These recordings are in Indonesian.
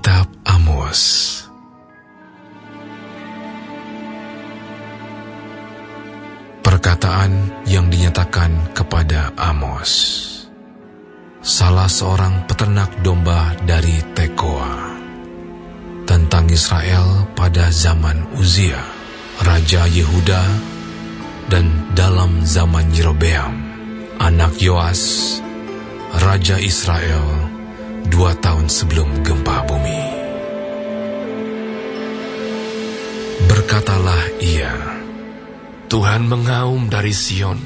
Kitab Amos. Perkataan yang dinyatakan kepada Amos, salah seorang peternak domba dari Tekoa, tentang Israel pada zaman Uzia, Raja Yehuda, dan dalam zaman Yerobeam, anak Yoas, Raja Israel, 2 tahun sebelum gempa bumi. Berkatalah ia, Tuhan mengaum dari Sion,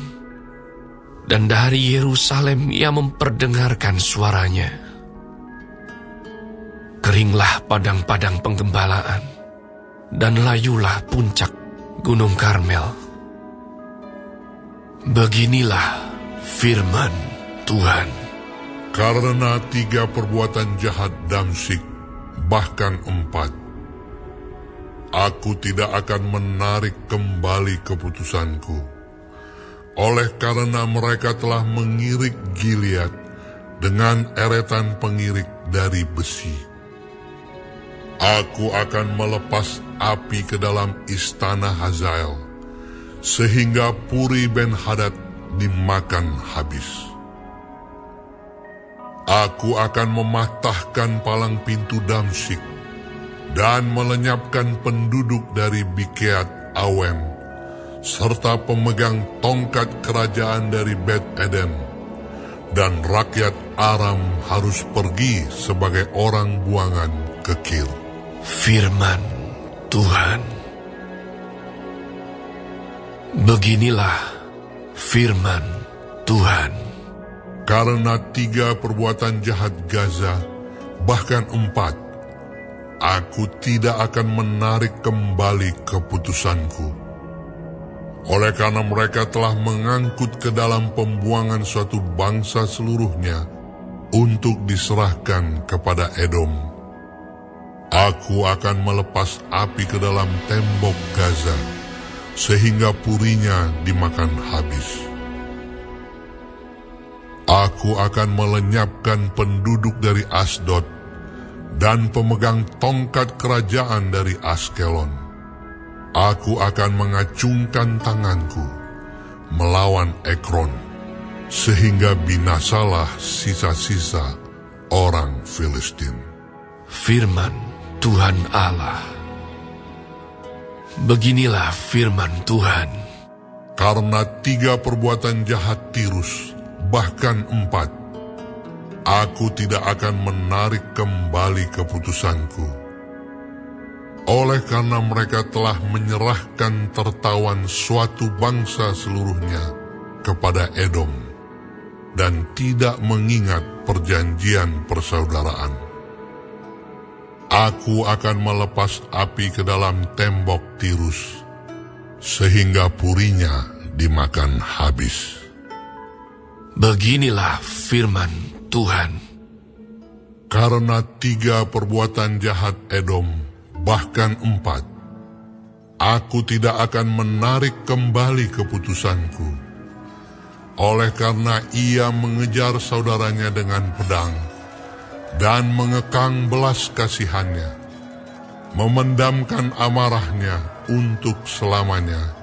dan dari Yerusalem ia memperdengarkan suaranya. Keringlah padang-padang penggembalaan, dan layulah puncak Gunung Karmel. Beginilah firman Tuhan. Karena 3 perbuatan jahat Damsyik, bahkan 4, aku tidak akan menarik kembali keputusanku. Oleh karena mereka telah mengirik Gilead dengan eretan pengirik dari besi. Aku akan melepas api ke dalam istana Hazael, sehingga Puri Ben-Hadad dimakan habis. Aku akan mematahkan palang pintu Damsyik dan melenyapkan penduduk dari Bikeat Awem, serta pemegang tongkat kerajaan dari Bet Edem, dan rakyat Aram harus pergi sebagai orang buangan ke Kir. Firman Tuhan. Beginilah firman Tuhan. Karena 3 perbuatan jahat Gaza, bahkan 4, aku tidak akan menarik kembali keputusanku. Oleh karena mereka telah mengangkut ke dalam pembuangan suatu bangsa seluruhnya untuk diserahkan kepada Edom, aku akan melepas api ke dalam tembok Gaza, sehingga purinya dimakan habis. Aku akan melenyapkan penduduk dari Asdod dan pemegang tongkat kerajaan dari Askelon. Aku akan mengacungkan tanganku melawan Ekron, sehingga binasalah sisa-sisa orang Filistin. Firman Tuhan Allah. Beginilah firman Tuhan. Karena 3 perbuatan jahat Tirus, bahkan 4, aku tidak akan menarik kembali keputusanku. Oleh karena mereka telah menyerahkan tertawan suatu bangsa seluruhnya kepada Edom, dan tidak mengingat perjanjian persaudaraan. Aku akan melepas api ke dalam tembok Tirus, sehingga purinya dimakan habis. Beginilah firman Tuhan. Karena 3 perbuatan jahat Edom, bahkan 4, aku tidak akan menarik kembali keputusanku. Oleh karena ia mengejar saudaranya dengan pedang, dan mengekang belas kasihannya, memendamkan amarahnya untuk selamanya,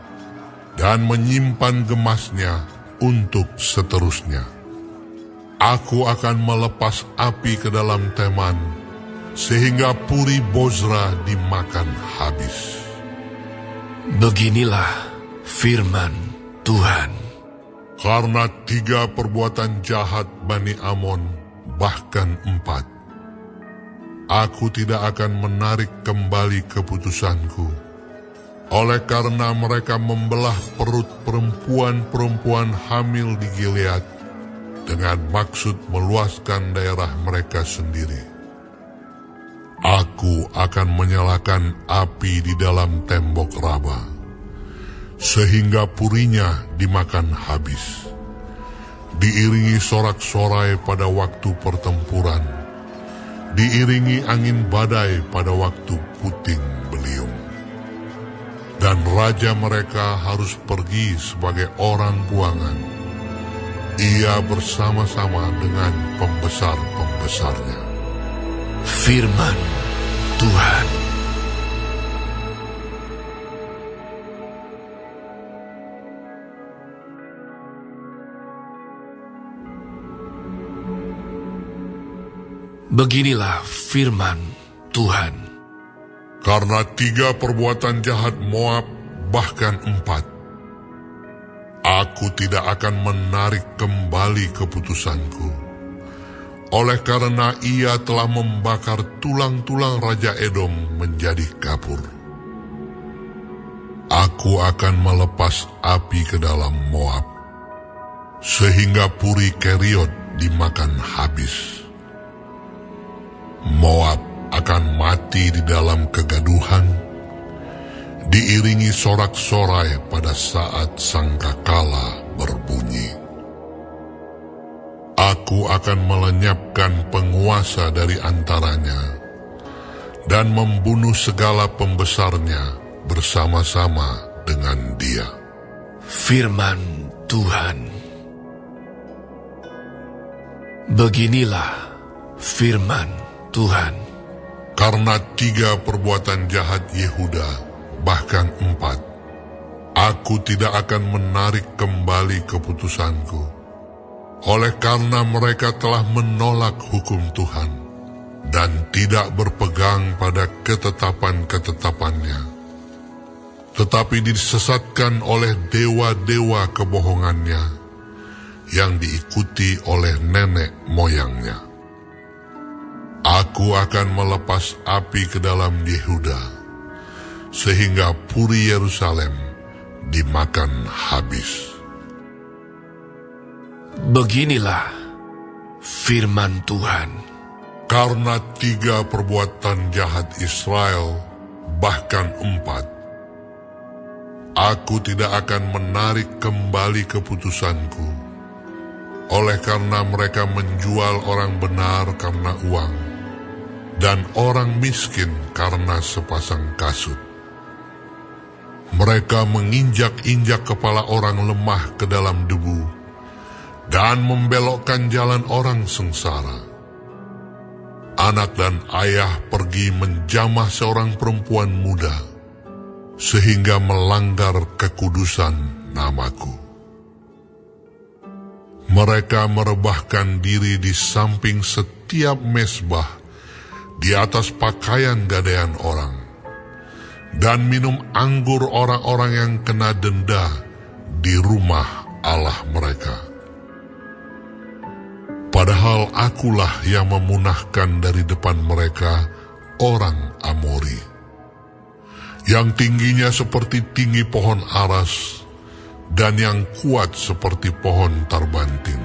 dan menyimpan gemasnya untuk seterusnya. Aku akan melepas api ke dalam Teman, sehingga Puri Bozra dimakan habis. Beginilah firman Tuhan. Karena 3 perbuatan jahat Bani Amon, bahkan 4, aku tidak akan menarik kembali keputusanku. Oleh karena mereka membelah perut perempuan-perempuan hamil di Gilead dengan maksud meluaskan daerah mereka sendiri. Aku akan menyalakan api di dalam tembok Raba, sehingga purinya dimakan habis. Diiringi sorak-sorai pada waktu pertempuran, diiringi angin badai pada waktu puting beliung. Dan raja mereka harus pergi sebagai orang buangan, ia bersama-sama dengan pembesar-pembesarnya. Firman Tuhan. Beginilah firman Tuhan. Karena 3 perbuatan jahat Moab, bahkan 4, aku tidak akan menarik kembali keputusanku. Oleh karena ia telah membakar tulang-tulang Raja Edom menjadi kapur. Aku akan melepas api ke dalam Moab, sehingga Puri Keriot dimakan habis. Moab akan mati di dalam kegaduhan, diiringi sorak-sorai pada saat sangkakala berbunyi. Aku akan melenyapkan penguasa dari antaranya dan membunuh segala pembesarnya bersama-sama dengan dia. Firman Tuhan. Beginilah firman Tuhan. Karena 3 perbuatan jahat Yehuda, bahkan 4, aku tidak akan menarik kembali keputusanku. Oleh karena mereka telah menolak hukum Tuhan dan tidak berpegang pada ketetapan-ketetapannya, tetapi disesatkan oleh dewa-dewa kebohongannya yang diikuti oleh nenek moyangnya. Aku akan melepas api ke dalam Yehuda, sehingga Puri Yerusalem dimakan habis. Beginilah firman Tuhan. Karena 3 perbuatan jahat Israel, bahkan 4, aku tidak akan menarik kembali keputusanku. Oleh karena mereka menjual orang benar karena uang, dan orang miskin karena sepasang kasut. Mereka menginjak-injak kepala orang lemah ke dalam debu, dan membelokkan jalan orang sengsara. Anak dan ayah pergi menjamah seorang perempuan muda, sehingga melanggar kekudusan namaku. Mereka merebahkan diri di samping setiap mezbah, di atas pakaian gadaian orang, dan minum anggur orang-orang yang kena denda di rumah Allah mereka. Padahal akulah yang memunahkan dari depan mereka orang Amori, yang tingginya seperti tinggi pohon aras, dan yang kuat seperti pohon tarbantin.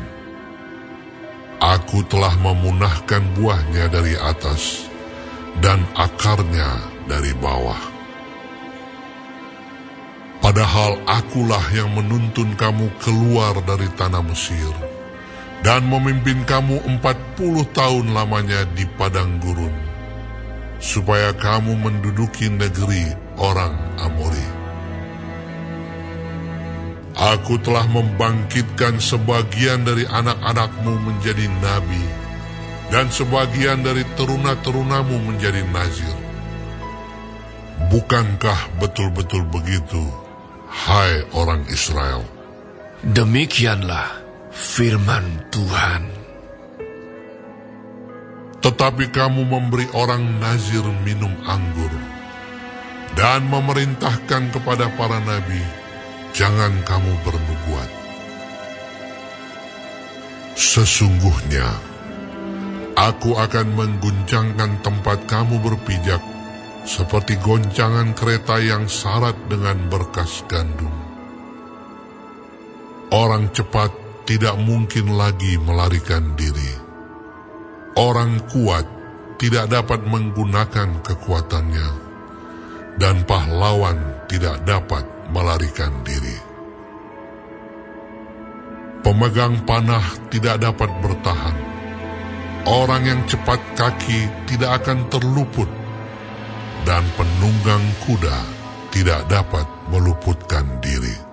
Aku telah memunahkan buahnya dari atas, dan akarnya dari bawah. Padahal akulah yang menuntun kamu keluar dari tanah Mesir, dan memimpin kamu 40 tahun lamanya di padang gurun, supaya kamu menduduki negeri orang Amori. Aku telah membangkitkan sebagian dari anak-anakmu menjadi nabi, dan sebagian dari teruna-terunamu menjadi nazir. Bukankah betul-betul begitu, hai orang Israel? Demikianlah firman Tuhan. Tetapi kamu memberi orang nazir minum anggur, dan memerintahkan kepada para nabi, jangan kamu bernubuat. Sesungguhnya, aku akan mengguncangkan tempat kamu berpijak, seperti goncangan kereta yang syarat dengan berkas gandum. Orang cepat tidak mungkin lagi melarikan diri. Orang kuat tidak dapat menggunakan kekuatannya, dan pahlawan tidak dapat melarikan diri. Pemegang panah tidak dapat bertahan. Orang yang cepat kaki tidak akan terluput, dan penunggang kuda tidak dapat meluputkan diri.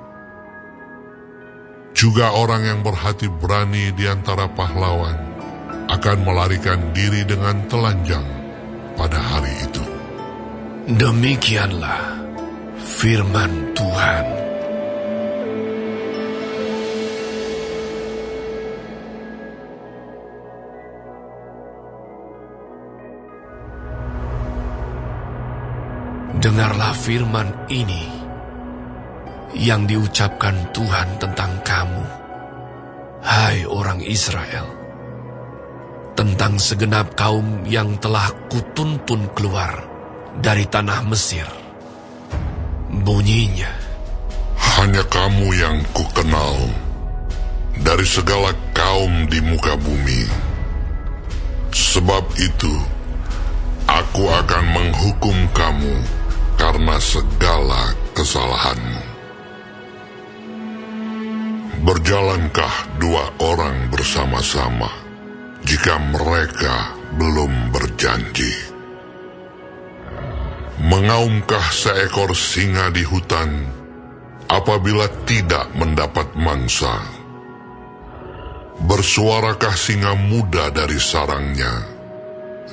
Juga orang yang berhati berani di antara pahlawan akan melarikan diri dengan telanjang pada hari itu. Demikianlah firman Tuhan. Dengarlah firman ini yang diucapkan Tuhan tentang kamu, hai orang Israel, tentang segenap kaum yang telah kutuntun keluar dari tanah Mesir. Bunyinya, hanya kamu yang kukenal dari segala kaum di muka bumi. Sebab itu, aku akan menghukum kamu karena segala kesalahanmu. Berjalankah dua orang bersama-sama jika mereka belum berjanji? Mengaumkah seekor singa di hutan apabila tidak mendapat mangsa? Bersuarakah singa muda dari sarangnya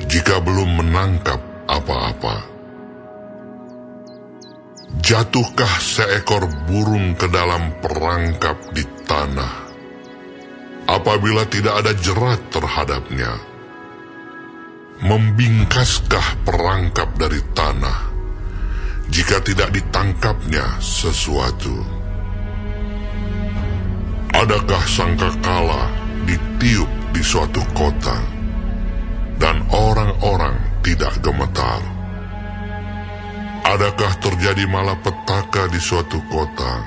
jika belum menangkap apa-apa? Jatuhkah seekor burung ke dalam perangkap di tanah apabila tidak ada jerat terhadapnya? Membingkaskah perangkap dari tanah jika tidak ditangkapnya sesuatu? Adakah sangkakala ditiup di suatu kota dan orang-orang tidak gemetar? Adakah terjadi malapetaka di suatu kota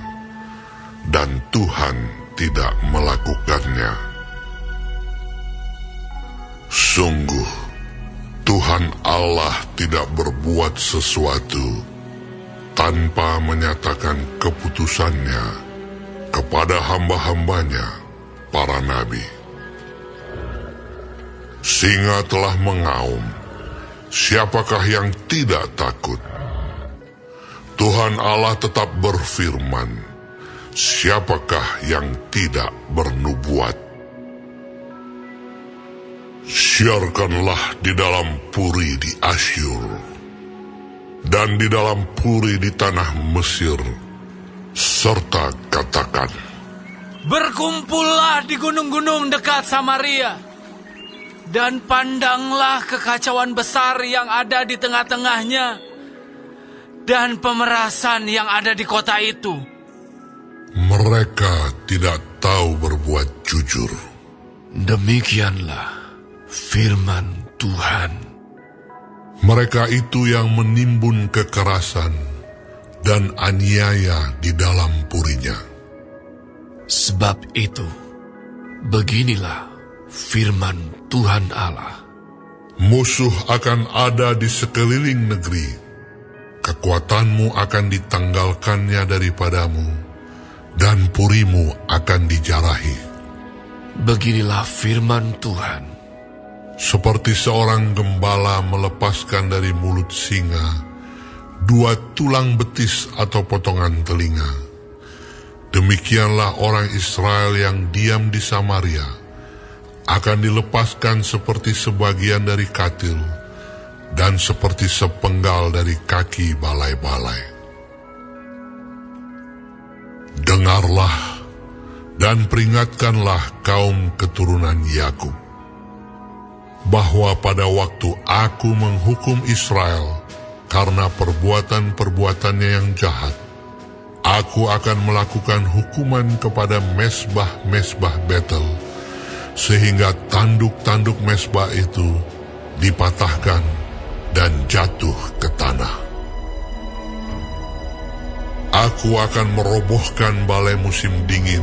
dan Tuhan tidak melakukannya? Sungguh, Tuhan Allah tidak berbuat sesuatu tanpa menyatakan keputusannya kepada hamba-hambanya, para nabi. Singa telah mengaum, siapakah yang tidak takut? Tuhan Allah tetap berfirman, siapakah yang tidak bernubuat? Siarkanlah di dalam puri di Asyur dan di dalam puri di tanah Mesir, serta katakan, berkumpullah di gunung-gunung dekat Samaria, dan pandanglah kekacauan besar yang ada di tengah-tengahnya, dan pemerasan yang ada di kota itu. Mereka tidak tahu berbuat jujur. Demikianlah firman Tuhan. Mereka itu yang menimbun kekerasan dan aniaya di dalam purinya. Sebab itu, beginilah firman Tuhan Allah. Musuh akan ada di sekeliling negeri. Kekuatanmu akan ditanggalkannya daripadamu, dan purimu akan dijarahi. Beginilah firman Tuhan. Seperti seorang gembala melepaskan dari mulut singa 2 tulang betis atau potongan telinga, demikianlah orang Israel yang diam di Samaria akan dilepaskan seperti sebagian dari katil dan seperti sepenggal dari kaki balai-balai. Dengarlah dan peringatkanlah kaum keturunan Yakub, bahwa pada waktu aku menghukum Israel karena perbuatan-perbuatannya yang jahat, aku akan melakukan hukuman kepada mesbah-mesbah Betel, sehingga tanduk-tanduk mesbah itu dipatahkan dan jatuh ke tanah. Aku akan merobohkan balai musim dingin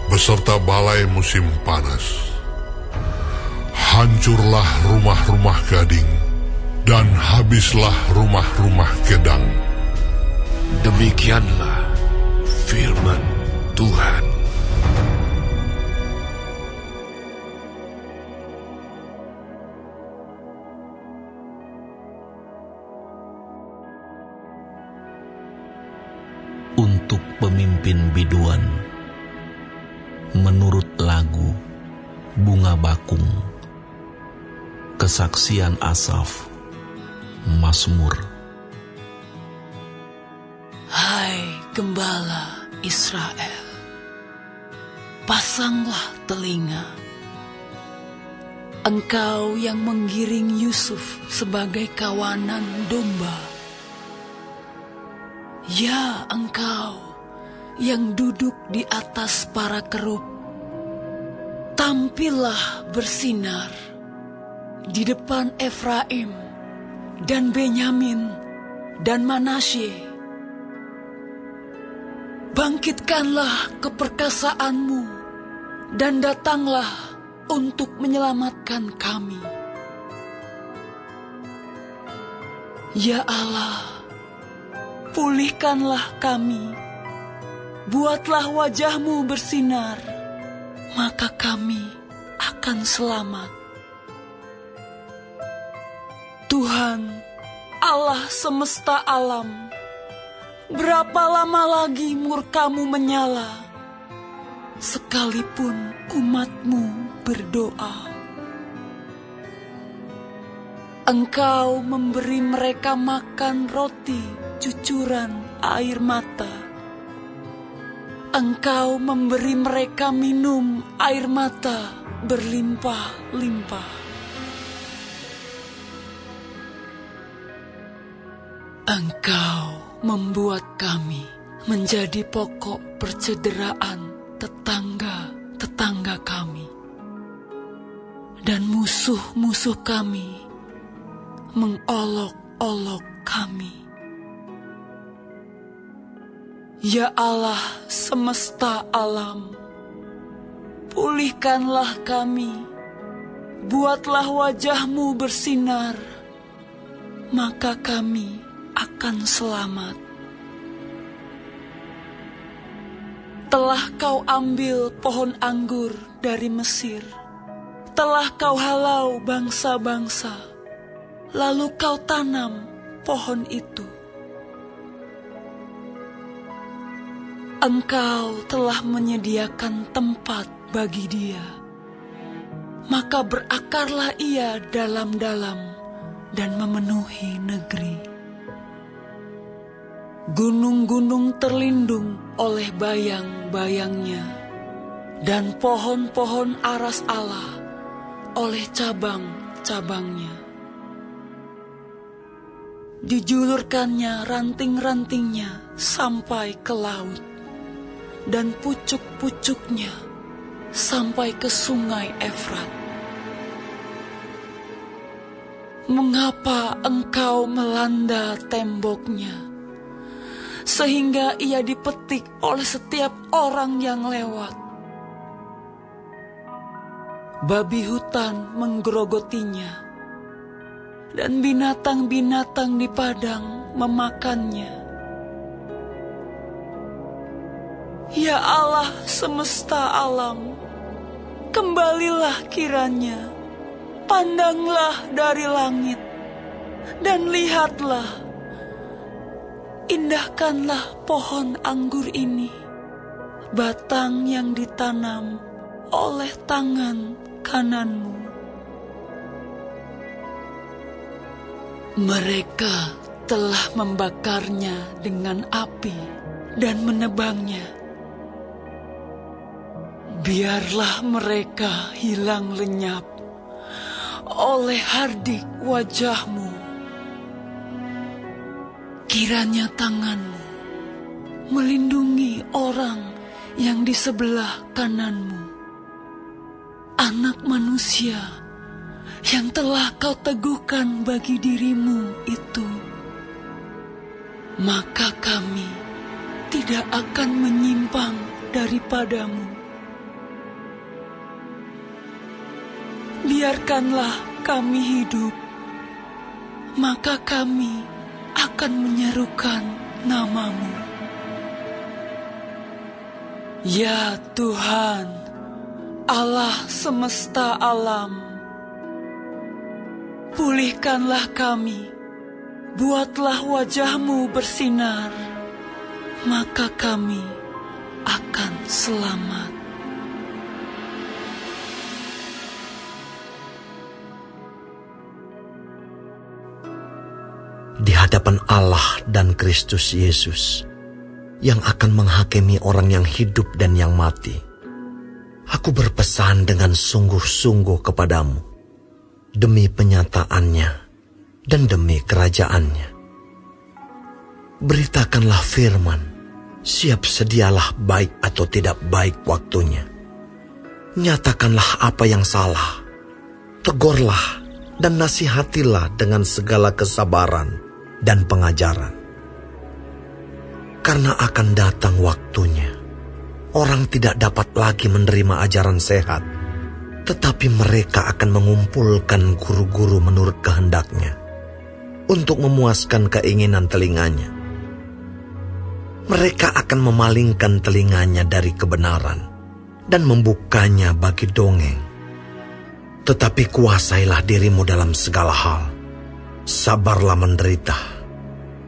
beserta balai musim panas. Hancurlah rumah-rumah gading dan habislah rumah-rumah kedang. Demikianlah firman Tuhan. Untuk pemimpin biduan, menurut lagu Bunga Bakung, kesaksian Asaf, Mazmur Hai Gembala Israel, pasanglah telinga. Engkau yang menggiring Yusuf sebagai kawanan domba. Ya, engkau yang duduk di atas para kerub, tampillah bersinar di depan Efraim dan Benyamin dan Manasye. Bangkitkanlah keperkasaanmu dan datanglah untuk menyelamatkan kami. Ya Allah, pulihkanlah kami, buatlah wajah-Mu bersinar, maka kami akan selamat. Tuhan, Allah semesta alam, berapa lama lagi murka-Mu menyala, sekalipun umat-Mu berdoa? Engkau memberi mereka makan roti cucuran air mata. Engkau memberi mereka minum air mata berlimpah-limpah. Engkau membuat kami menjadi pokok percederaan tetangga-tetangga kami, dan musuh-musuh kami mengolok-olok kami. Ya Allah semesta alam, pulihkanlah kami, buatlah wajah-Mu bersinar, maka kami akan selamat. Telah Kau ambil pohon anggur dari Mesir, telah Kau halau bangsa-bangsa, lalu Kau tanam pohon itu. Engkau telah menyediakan tempat bagi dia, maka berakarlah ia dalam-dalam dan memenuhi negeri. Gunung-gunung terlindung oleh bayang-bayangnya, dan pohon-pohon aras Allah oleh cabang-cabangnya. Dijulurkannya ranting-rantingnya sampai ke laut, dan pucuk-pucuknya sampai ke sungai Efrat. Mengapa engkau melanda temboknya, sehingga ia dipetik oleh setiap orang yang lewat? Babi hutan menggerogotinya, dan binatang-binatang di padang memakannya. Ya Allah semesta alam, kembalilah kiranya, pandanglah dari langit, dan lihatlah, indahkanlah pohon anggur ini, batang yang ditanam oleh tangan kanan-Mu. Mereka telah membakarnya dengan api dan menebangnya. Biarlah mereka hilang lenyap oleh hardik wajah-Mu. Kiranya tangan-Mu melindungi orang yang di sebelah kanan-Mu, anak manusia yang telah Kau teguhkan bagi diri-Mu itu. Maka kami tidak akan menyimpang daripada-Mu. Biarkanlah kami hidup, maka kami akan menyerukan nama-Mu. Ya Tuhan, Allah semesta alam, pulihkanlah kami, buatlah wajah-Mu bersinar, maka kami akan selamat. Di hadapan Allah dan Kristus Yesus, yang akan menghakimi orang yang hidup dan yang mati. Aku berpesan dengan sungguh-sungguh kepadamu, demi penyataannya dan demi kerajaannya. Beritakanlah firman, siap sedialah baik atau tidak baik waktunya. Nyatakanlah apa yang salah, tegurlah dan nasihatilah dengan segala kesabaran dan pengajaran. Karena akan datang waktunya, orang tidak dapat lagi menerima ajaran sehat, tetapi mereka akan mengumpulkan guru-guru menurut kehendaknya untuk memuaskan keinginan telinganya. Mereka akan memalingkan telinganya dari kebenaran dan membukanya bagi dongeng. Tetapi kuasailah dirimu dalam segala hal. Sabarlah menderita.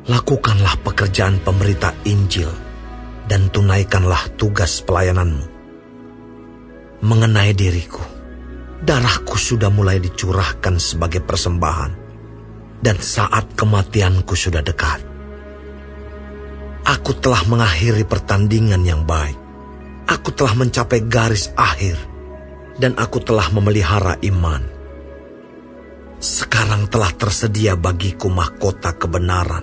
Lakukanlah pekerjaan pemberita Injil dan tunaikanlah tugas pelayananmu. Mengenai diriku, darahku sudah mulai dicurahkan sebagai persembahan dan saat kematianku sudah dekat. Aku telah mengakhiri pertandingan yang baik. Aku telah mencapai garis akhir dan aku telah memelihara iman. Sekarang telah tersedia bagiku mahkota kebenaran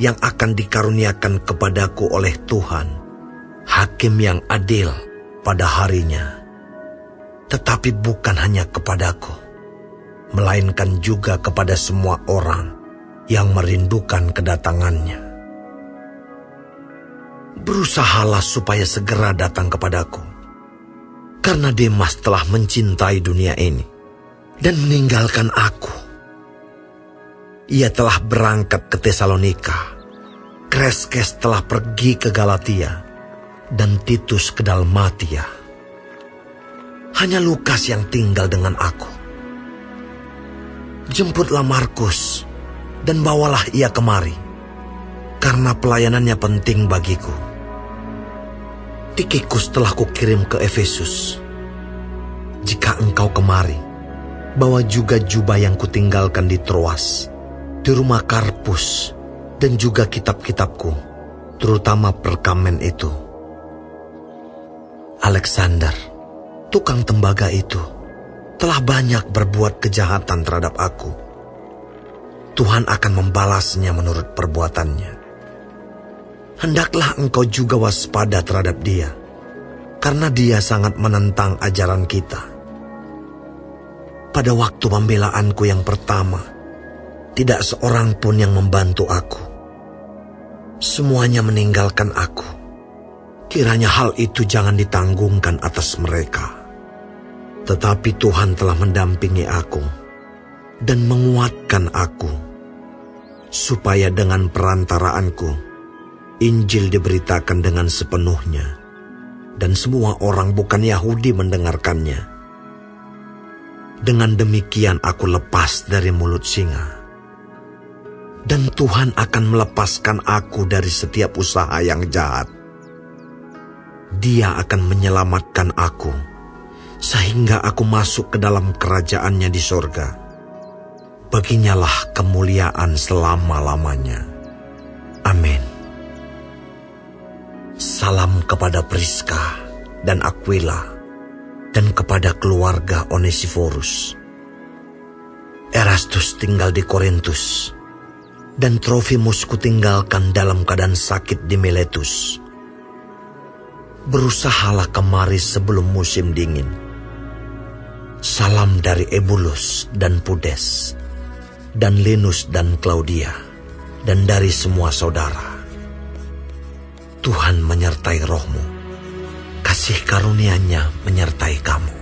yang akan dikaruniakan kepadaku oleh Tuhan, Hakim yang adil pada harinya. Tetapi bukan hanya kepadaku, melainkan juga kepada semua orang yang merindukan kedatangannya. Berusahalah supaya segera datang kepadaku, karena Demas telah mencintai dunia ini dan meninggalkan aku. Ia telah berangkat ke Tesalonika, Kreskes telah pergi ke Galatia, dan Titus ke Dalmatia. Hanya Lukas yang tinggal dengan aku. Jemputlah Markus dan bawalah ia kemari, karena pelayanannya penting bagiku. Tikikus telah kukirim ke Efesus. Jika engkau kemari, bawa juga jubah yang kutinggalkan di Troas, di rumah Karpus, dan juga kitab-kitabku, terutama perkamen itu. Alexander, tukang tembaga itu, telah banyak berbuat kejahatan terhadap aku. Tuhan akan membalasnya menurut perbuatannya. Hendaklah engkau juga waspada terhadap dia, karena dia sangat menentang ajaran kita. Pada waktu pembelaanku yang pertama, tidak seorang pun yang membantu aku. Semuanya meninggalkan aku. Kiranya hal itu jangan ditanggungkan atas mereka. Tetapi Tuhan telah mendampingi aku dan menguatkan aku, supaya dengan perantaraanku Injil diberitakan dengan sepenuhnya, dan semua orang bukan Yahudi mendengarkannya. Dengan demikian aku lepas dari mulut singa. Dan Tuhan akan melepaskan aku dari setiap usaha yang jahat. Dia akan menyelamatkan aku, sehingga aku masuk ke dalam kerajaannya di sorga. Baginyalah kemuliaan selama-lamanya. Amin. Salam kepada Priska dan Aquila, dan kepada keluarga Onesiforus. Erastus tinggal di Korintus, dan Trofimus kutinggalkan dalam keadaan sakit di Miletus. Berusahalah kemari sebelum musim dingin. Salam dari Ebulus dan Pudes, dan Linus dan Claudia, dan dari semua saudara. Tuhan menyertai rohmu, kasih karunia-Nya menyertai kamu.